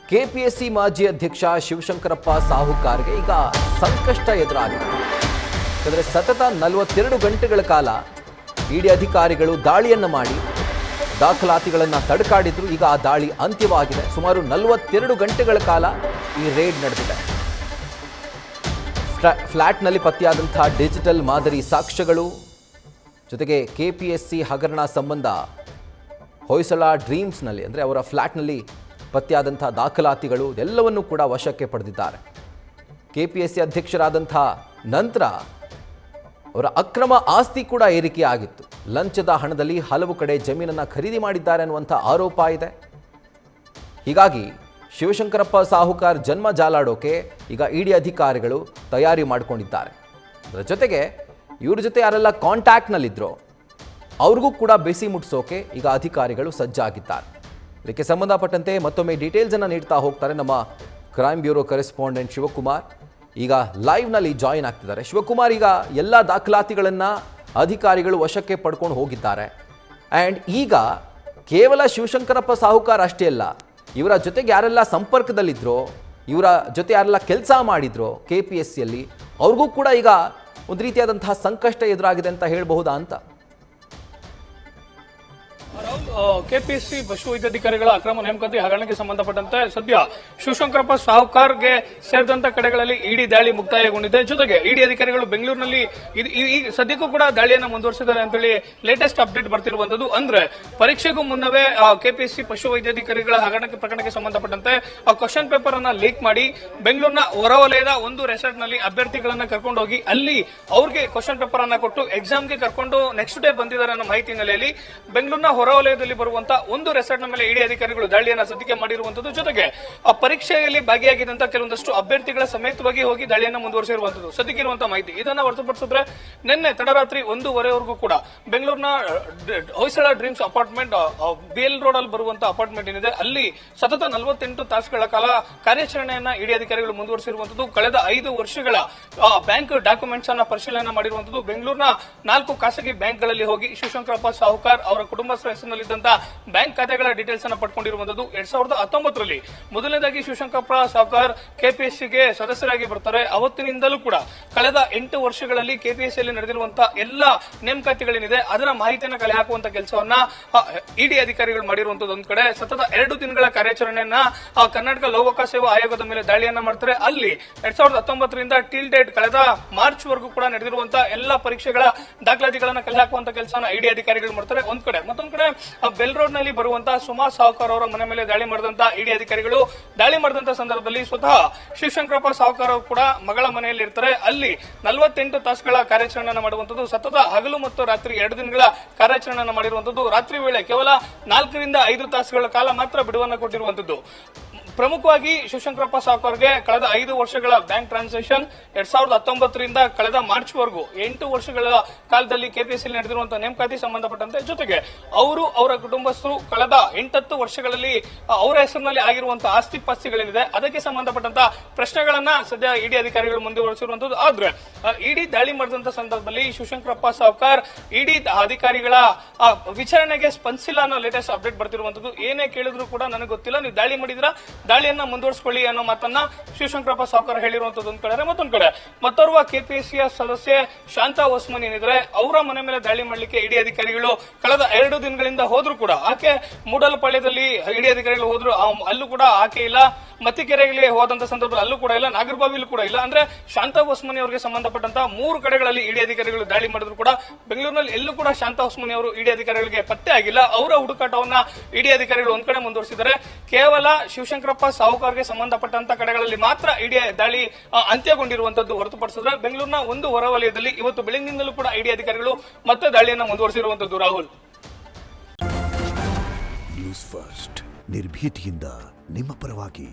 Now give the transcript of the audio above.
KPSC ಮಾಜಿ ಅಧ್ಯಕ್ಷ ಶಿವಶಂಕರಪ್ಪ ಸಾಹುಕಾರ್ಗೆ ಈಗ ಸಂಕಷ್ಟ ಎದುರಾಗಿದೆ. ಯಾಕಂದರೆ ಸತತ 42 ಗಂಟೆಗಳ ಕಾಲ ಇಡಿ ಅಧಿಕಾರಿಗಳು ದಾಳಿಯನ್ನು ಮಾಡಿ ದಾಖಲಾತಿಗಳನ್ನು ತಡಕಾಡಿದ್ರು. ಈಗ ಆ ದಾಳಿ ಅಂತ್ಯವಾಗಿದೆ. ಸುಮಾರು 42 ಗಂಟೆಗಳ ಕಾಲ ಈ ರೇಡ್ ನಡೆದಿದೆ. ಫ್ಲಾಟ್ನಲ್ಲಿ ಪತ್ತೆಯಾದಂತಹ ಡಿಜಿಟಲ್ ಮಾದರಿ ಸಾಕ್ಷ್ಯಗಳು ಜೊತೆಗೆ ಕೆಪಿಎಸ್ಸಿ ಹಗರಣ ಸಂಬಂಧ ಹೊಯ್ಸಳ ಡ್ರೀಮ್ಸ್ನಲ್ಲಿ ಅಂದರೆ ಅವರ ಫ್ಲ್ಯಾಟ್ನಲ್ಲಿ ಪತ್ತೆಯಾದಂಥ ದಾಖಲಾತಿಗಳು ಎಲ್ಲವನ್ನೂ ಕೂಡ ವಶಕ್ಕೆ ಪಡೆದಿದ್ದಾರೆ. ಕೆಪಿಎಸ್ಸಿ ಅಧ್ಯಕ್ಷರಾದಂಥ ನಂತರ ಅವರ ಅಕ್ರಮ ಆಸ್ತಿ ಕೂಡ ಏರಿಕೆಯಾಗಿತ್ತು. ಲಂಚದ ಹಣದಲ್ಲಿ ಹಲವು ಕಡೆ ಜಮೀನನ್ನು ಖರೀದಿ ಮಾಡಿದ್ದಾರೆ ಅನ್ನುವಂಥ ಆರೋಪ ಇದೆ. ಹೀಗಾಗಿ ಶಿವಶಂಕರಪ್ಪ ಸಾಹುಕಾರ್ ಜನ್ಮ ಜಾಲಾಡೋಕೆ ಈಗ ಇಡಿ ಅಧಿಕಾರಿಗಳು ತಯಾರಿ ಮಾಡಿಕೊಂಡಿದ್ದಾರೆ. ಅದರ ಜೊತೆಗೆ ಇವ್ರ ಜೊತೆ ಯಾರೆಲ್ಲ ಕಾಂಟ್ಯಾಕ್ಟ್ನಲ್ಲಿದ್ದರೋ ಅವ್ರಿಗೂ ಕೂಡ ಬಿಸಿ ಮುಟ್ಟಿಸೋಕೆ ಈಗ ಅಧಿಕಾರಿಗಳು ಸಜ್ಜಾಗಿದ್ದಾರೆ. ಇದಕ್ಕೆ ಸಂಬಂಧಪಟ್ಟಂತೆ ಮತ್ತೊಮ್ಮೆ ಡೀಟೇಲ್ಸನ್ನು ನೀಡ್ತಾ ಹೋಗ್ತಾರೆ ನಮ್ಮ ಕ್ರೈಮ್ ಬ್ಯೂರೋ ಕರೆಸ್ಪಾಂಡೆಂಟ್ ಶಿವಕುಮಾರ್. ಈಗ ಲೈವ್ನಲ್ಲಿ ಜಾಯಿನ್ ಆಗ್ತಿದ್ದಾರೆ. ಶಿವಕುಮಾರ್, ಈಗ ಎಲ್ಲ ದಾಖಲಾತಿಗಳನ್ನು ಅಧಿಕಾರಿಗಳು ವಶಕ್ಕೆ ಪಡ್ಕೊಂಡು ಹೋಗಿದ್ದಾರೆ. ಆ್ಯಂಡ್ ಈಗ ಕೇವಲ ಶಿವಶಂಕರಪ್ಪ ಸಾಹುಕಾರ್ ಅಷ್ಟೇ ಅಲ್ಲ, ಇವರ ಜೊತೆಗೆ ಯಾರೆಲ್ಲ ಸಂಪರ್ಕದಲ್ಲಿದ್ದರೋ, ಇವರ ಜೊತೆ ಯಾರೆಲ್ಲ ಕೆಲಸ ಮಾಡಿದ್ರೋ ಕೆಪಿಎಸ್ಸಿಯಲ್ಲಿ, ಅವ್ರಿಗೂ ಕೂಡ ಈಗ ಒಂದು ರೀತಿಯಾದಂತಹ ಸಂಕಷ್ಟ ಎದುರಾಗಿದೆ ಅಂತ ಹೇಳಬಹುದಾ ಅಂತ? ಕೆಪಿಎಸ್ಸಿ ಪಶುವೈದ್ಯಾಧಿಕಾರಿಗಳ ಅಕ್ರಮ ನೇಮಕಾತಿ ಹಗರಣಕ್ಕೆ ಸಂಬಂಧಪಟ್ಟಂತೆ ಸದ್ಯ ಶಿವಶಂಕರಪ್ಪ ಸಾಹುಕಾರ್ಗೆ ಸೇರಿದಂತ ಕಡೆಗಳಲ್ಲಿ ಇಡಿ ದಾಳಿ ಮುಕ್ತಾಯಗೊಂಡಿದೆ. ಜೊತೆಗೆ ಇಡಿ ಅಧಿಕಾರಿಗಳು ಬೆಂಗಳೂರಿನಲ್ಲಿ ಈ ಸದ್ಯಕ್ಕೂ ಕೂಡ ದಾಳಿಯನ್ನು ಮುಂದುವರಿಸಿದ್ದಾರೆ ಅಂತೇಳಿ ಲೇಟೆಸ್ಟ್ ಅಪ್ಡೇಟ್ ಬರ್ತಿರುವಂತದ್ದು. ಅಂದ್ರೆ ಪರೀಕ್ಷೆಗೂ ಮುನ್ನವೇ ಕೆಪಿಎಸ್ಸಿ ಪಶುವೈದ್ಯಾಧಿಕಾರಿಗಳ ಹಗರಣಕ್ಕೆ ಪ್ರಕರಣಕ್ಕೆ ಸಂಬಂಧಪಟ್ಟಂತೆ ಕ್ವಶನ್ ಪೇಪರ್ ಅನ್ನ ಲೀಕ್ ಮಾಡಿ ಬೆಂಗಳೂರಿನ ಹೊರವಲಯದ ಒಂದು ರೆಸಾರ್ಟ್ ನಲ್ಲಿ ಅಭ್ಯರ್ಥಿಗಳನ್ನ ಕರ್ಕೊಂಡು ಹೋಗಿ ಅಲ್ಲಿ ಅವ್ರಿಗೆ ಕ್ವಶನ್ ಪೇಪರ್ ಅನ್ನ ಕೊಟ್ಟು ಎಕ್ಸಾಮ್ಗೆ ಕರ್ಕೊಂಡು ನೆಕ್ಸ್ಟ್ ಡೇ ಬಂದಿದ್ದಾರೆ ಅನ್ನೋ ಮಾಹಿತಿ ಹಿನ್ನೆಲೆಯಲ್ಲಿ ಬೆಂಗಳೂರಿನ ಹೊರವಲಯದಲ್ಲಿ ಬರುವಂತಹ ಒಂದು ರೆಸಾರ್ಟ್ ನ ಮೇಲೆ ಇಡಿ ಅಧಿಕಾರಿಗಳು ದಾಳಿಯನ್ನು ಸದ್ಯಕ್ಕೆ ಮಾಡಿರುವಂತದ್ದು. ಜೊತೆಗೆ ಆ ಪರೀಕ್ಷೆಯಲ್ಲಿ ಭಾಗಿಯಾಗಿದ್ದಂತಹ ಕೆಲವೊಂದಷ್ಟು ಅಭ್ಯರ್ಥಿಗಳ ಸಮೇತವಾಗಿ ಹೋಗಿ ದಾಳಿಯನ್ನು ಮುಂದುವರಿಸಿರುವಂತದ್ದು ಸದ್ಯಕ್ಕೆ ಇರುವಂತಹ ಮಾಹಿತಿ. ಇದನ್ನ ಹೊರತುಪಡಿಸಿದ್ರೆ ನಿನ್ನೆ ತಡರಾತ್ರಿ 1:15ವರೆಗೂ ಕೂಡ ಬೆಂಗಳೂರಿನ Hoysala dreams apartment BL road ಅಲ್ಲಿ ಬರುವಂತಹ ಅಪಾರ್ಟ್ಮೆಂಟ್ ಏನಿದೆ ಅಲ್ಲಿ ಸತತ 48 ತಾಸುಗಳ ಕಾಲ ಕಾರ್ಯಾಚರಣೆಯನ್ನ ಇಡಿ ಅಧಿಕಾರಿಗಳು ಮುಂದುವರಿಸಿರುವಂತದ್ದು. ಕಳೆದ 5 ವರ್ಷಗಳ ಬ್ಯಾಂಕ್ ಡಾಕ್ಯುಮೆಂಟ್ಸ್ ಅನ್ನ ಪರಿಶೀಲನೆ ಮಾಡಿರುವಂತದ್ದು. ಬೆಂಗಳೂರಿನ 4 ಖಾಸಗಿ ಬ್ಯಾಂಕ್ಗಳಲ್ಲಿ ಹೋಗಿ ಶಿವಶಂಕರಪ್ಪ ಸಾಹುಕಾರ್ ಅವರ ಕುಟುಂಬಸ್ಥರ ಹೆಸರಿನಲ್ಲಿದ್ದಂತಹ ಬ್ಯಾಂಕ್ ಖಾತೆಗಳ ಡೀಟೇಲ್ಸ್ ಅನ್ನು ಪಡ್ಕೊಂಡಿರುವಂತದ್ದು. 2019ರಲ್ಲಿ ಮೊದಲನೇದಾಗಿ ಶಿವಶಂಕರಪ್ಪ ಸಾಹುಕಾರ್ ಕೆಪಿಎಸ್ಸಿಗೆ ಸದಸ್ಯರಾಗಿ ಬರ್ತಾರೆ. ಅವತ್ತಿನಿಂದಲೂ ಕೂಡ ಕಳೆದ 8 ವರ್ಷಗಳಲ್ಲಿ ಕೆಪಿಎಸ್ಸಿಯಲ್ಲಿ ನಡೆದಿರುವಂತಹ ಎಲ್ಲ ನೇಮಕಾತಿಗಳೇನಿದೆ ಅದರ ಮಾಹಿತಿಯನ್ನು ಕಲೆ ಹಾಕುವಂತ ಕೆಲಸವನ್ನ ಇಡಿ ಅಧಿಕಾರಿಗಳು ಮಾಡಿರುವಂತದ್ದು. ಒಂದ್ ಕಡೆ ಸತತ 2 ದಿನಗಳ ಕಾರ್ಯಾಚರಣೆಯನ್ನ ಕರ್ನಾಟಕ ಲೋಕ ಸೇವಾ ಆಯೋಗದ ಮೇಲೆ ದಾಳಿಯನ್ನ ಮಾಡ್ತಾರೆ. ಅಲ್ಲಿ 2019ರಿಂದ ಟಿಲ್ ಡೇಟ್ ಕಳೆದ ಮಾರ್ಚ್ ವರೆಗೂ ಕೂಡ ನಡೆದಿರುವಂತಹ ಎಲ್ಲ ಪರೀಕ್ಷೆಗಳ ದಾಖಲಾತಿಗಳನ್ನ ಕಲೆ ಹಾಕುವಂತ ಕೆಲಸವನ್ನ ಇಡಿ ಅಧಿಕಾರಿಗಳು ಮಾಡ್ತಾರೆ ಒಂದ್ ಕಡೆ. ಮತ್ತೊಂದ್ ಕಡೆ ಬೆಲ್ ರೋಡ್ ನಲ್ಲಿ ಬರುವಂತಹ ಸುಮಾ ಸಾಹುಕಾರ್ ಅವರ ಮನೆ ಮೇಲೆ ದಾಳಿ ಮಾಡಿದಂತಹ ಇಡಿ ಅಧಿಕಾರಿಗಳು ದಾಳಿ ಮಾಡಿದಂತಹ ಸಂದರ್ಭದಲ್ಲಿ ಸ್ವತಃ ಶಿವಶಂಕರಪ್ಪ ಸಾಹುಕಾರ್ ಅವರು ಕೂಡ ಮಗಳ ಮನೆಯಲ್ಲಿ ಇರ್ತಾರೆ. ಅಲ್ಲಿ 48 ತಾಸುಗಳ ಕಾರ್ಯಾಚರಣೆ ಮಾಡುವಂತದ್ದು. ಸತತ ಹಗಲು ಮತ್ತು ರಾತ್ರಿ 2 ದಿನಗಳ ಕಾರ್ಯಾಚರಣೆ ಮಾಡಿರುವಂತದ್ದು. ರಾತ್ರಿ ವೇಳೆ ಕೇವಲ 4ರಿಂದ 5 ತಾಸುಗಳ ಕಾಲ ಮಾತ್ರ ಬಿಡುವನ್ನು ಕೊಟ್ಟಿರುವಂತದ್ದು. ಪ್ರಮುಖವಾಗಿ ಶಿವಶಂಕರಪ್ಪ ಸಾಹುಕಾರ್ಗೆ ಕಳೆದ 5 ವರ್ಷಗಳ ಬ್ಯಾಂಕ್ ಟ್ರಾನ್ಸಾಕ್ಷನ್ 2019ರಿಂದ ಕಳೆದ ಮಾರ್ಚ್ ವರೆಗೂ 8 ವರ್ಷಗಳ ಕಾಲದಲ್ಲಿ ಕೆಪಿಎಸ್ಸಿಯಲ್ಲಿ ನಡೆದಿರುವಂತಹ ನೇಮಕಾತಿ ಸಂಬಂಧಪಟ್ಟಂತೆ, ಜೊತೆಗೆ ಅವರು ಅವರ ಕುಟುಂಬಸ್ಥರು ಕಳೆದ 8-10 ವರ್ಷಗಳಲ್ಲಿ ಅವರ ಹೆಸರಿನಲ್ಲಿ ಆಗಿರುವಂತಹ ಆಸ್ತಿ ಪಾಸ್ತಿಗಳೇನಿದೆ ಅದಕ್ಕೆ ಸಂಬಂಧಪಟ್ಟಂತಹ ಪ್ರಶ್ನೆಗಳನ್ನ ಸದ್ಯ ಇಡಿ ಅಧಿಕಾರಿಗಳು ಮುಂದುವರಿಸಿರುವಂತದ್ದು. ಆದ್ರೆ ಇಡಿ ದಾಳಿ ಮಾಡಿದಂತಹ ಸಂದರ್ಭದಲ್ಲಿ ಶಿವಶಂಕರಪ್ಪ ಸಾಹುಕಾರ್ ಇಡಿ ಅಧಿಕಾರಿಗಳ ವಿಚಾರಣೆಗೆ ಸ್ಪಂದಿಸಿಲ್ಲ ಅನ್ನೋ ಲೇಟೆಸ್ಟ್ ಅಪ್ಡೇಟ್ ಬರ್ತಿರುವಂತದ್ದು. ಏನೇ ಕೇಳಿದ್ರು ಕೂಡ ನನಗೆ ಗೊತ್ತಿಲ್ಲ, ನೀವು ದಾಳಿ ಮಾಡಿದ್ರ ದಾಳಿಯನ್ನ ಮುಂದುವರಿಸಿಕೊಳ್ಳಿ ಅನ್ನೋ ಮಾತನ್ನ ಶಿವಶಂಕರಪ್ಪ ಸಾಹುಕಾರ್ ಹೇಳಿರುವಂತದ್ದು ಒಂದ್ ಕಡೆ. ಮತ್ತೊಂದ್ ಕಡೆ ಮತ್ತೋರ್ವ ಕೆಪಿಎಸ್ಸಿಯ ಸದಸ್ಯೆ ಶಾಂತಾ ಓಸ್ಮಾನ್ ಏನಿದ್ರೆ ಅವರ ಮನೆ ಮೇಲೆ ದಾಳಿ ಮಾಡಲಿಕ್ಕೆ ಇಡಿ ಅಧಿಕಾರಿಗಳು ಕಳೆದ 2 ದಿನಗಳಿಂದ ಹೋದ್ರು ಕೂಡ ಆಕೆ ಮೂಡಲಪಾಳ್ಯದಲ್ಲಿ ಇಡಿ ಅಧಿಕಾರಿಗಳು ಹೋದ್ರು, ಅಲ್ಲೂ ಕೂಡ ಆಕೆ ಇಲ್ಲ. ಮತ್ತಿಕೆರೆಗೆ ಹೋದಂತ ಸಂದರ್ಭದಲ್ಲಿ ಅಲ್ಲೂ ಕೂಡ ಇಲ್ಲ, ನಾಗರಬಾವಿಲೂ ಕೂಡ ಇಲ್ಲ. ಅಂದ್ರೆ ಶಾಂತಾ ಓಸ್ಮಾನಿ ಅವರಿಗೆ ಸಂಬಂಧಪಟ್ಟಂತಹ 3 ಕಡೆಗಳಲ್ಲಿ ಇಡಿ ಅಧಿಕಾರಿಗಳು ದಾಳಿ ಮಾಡಿದ್ರು ಕೂಡ ಬೆಂಗಳೂರಿನಲ್ಲಿ ಎಲ್ಲೂ ಕೂಡ ಶಾಂತಾ ಓಸ್ಮಾನಿ ಅವರು ಇಡಿ ಅಧಿಕಾರಿಗಳಿಗೆ ಪತ್ತೆ ಆಗಿಲ್ಲ. ಅವರ ಹುಡುಕಾಟವನ್ನ ಇಡಿ ಅಧಿಕಾರಿಗಳು ಒಂದ್ ಕಡೆ ಮುಂದುವರಿಸಿದ್ದಾರೆ. ಕೇವಲ ಶಿವಶಂಕರಪ್ಪ ಸಾಹುಕಾರ್ಗೆ ಸಂಬಂಧಪಟ್ಟಂತ ಕಡೆಗಳಲ್ಲಿ ಮಾತ್ರ ಇಡಿ ದಾಳಿ ಅಂತ್ಯಗೊಂಡಿರುವಂತದ್ದು ಹೊರತುಪಡಿಸಿದ್ರೆ ಬೆಂಗಳೂರಿನ ಒಂದು ಹೊರವಲಯದಲ್ಲಿ ಇವತ್ತು ಬೆಳಗಿನಿಂದಲೂ ಕೂಡ ಇಡಿ ಅಧಿಕಾರಿಗಳು ಮತ್ತೆ ದಾಳಿಯನ್ನು ಮುಂದುವರಿಸಿರುವಂತದ್ದು. ರಾಹುಲ್, ನ್ಯೂಸ್ ಫಸ್ಟ್ ನಿರ್ಭೀತಿಯಿಂದ ನಿಮ್ಮ ಪರವಾಗಿ.